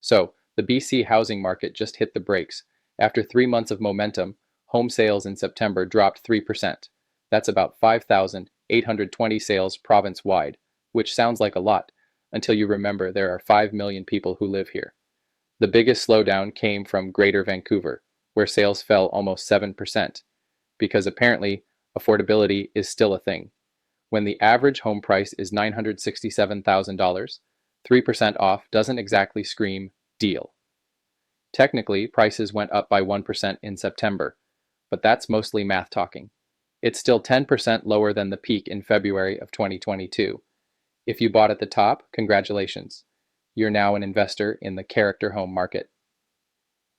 So, the BC housing market just hit the brakes. After 3 months of momentum, home sales in September dropped 3%. That's about 5,820 sales province-wide, which sounds like a lot, until you remember there are 5 million people who live here. The biggest slowdown came from Greater Vancouver, where sales fell almost 7%, because apparently affordability is still a thing. When the average home price is $967,000, 3% off doesn't exactly scream deal. Technically, prices went up by 1% in September, but that's mostly math talking. It's still 10% lower than the peak in February of 2022. If you bought at the top, congratulations. You're now an investor in the character home market.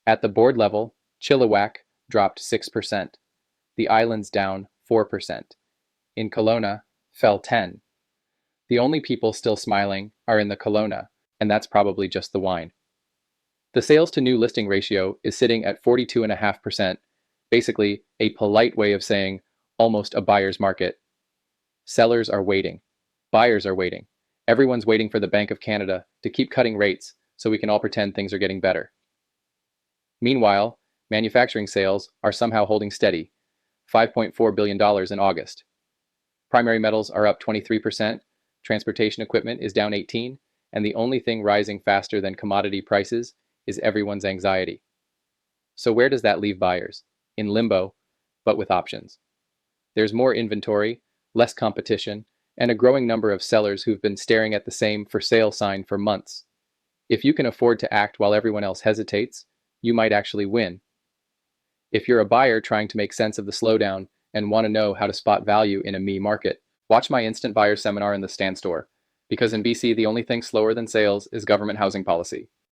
At the board level, Chilliwack dropped 6%. The islands down 4%. In Kelowna, fell 10. The only people still smiling are in the Kelowna, and that's probably just the wine. The sales to new listing ratio is sitting at 42.5%, basically a polite way of saying almost a buyer's market. Sellers are waiting. Buyers are waiting. Everyone's waiting for the Bank of Canada to keep cutting rates so we can all pretend things are getting better. Meanwhile, manufacturing sales are somehow holding steady, $5.4 billion in August. Primary metals are up 23%, transportation equipment is down 18%, and the only thing rising faster than commodity prices is everyone's anxiety. So where does that leave buyers? In limbo, but with options. There's more inventory, less competition, and a growing number of sellers who've been staring at the same for sale sign for months. If you can afford to act while everyone else hesitates, you might actually win. If you're a buyer trying to make sense of the slowdown and want to know how to spot value in a me market, watch my instant buyer seminar in the Stand Store, because in BC the only thing slower than sales is government housing policy.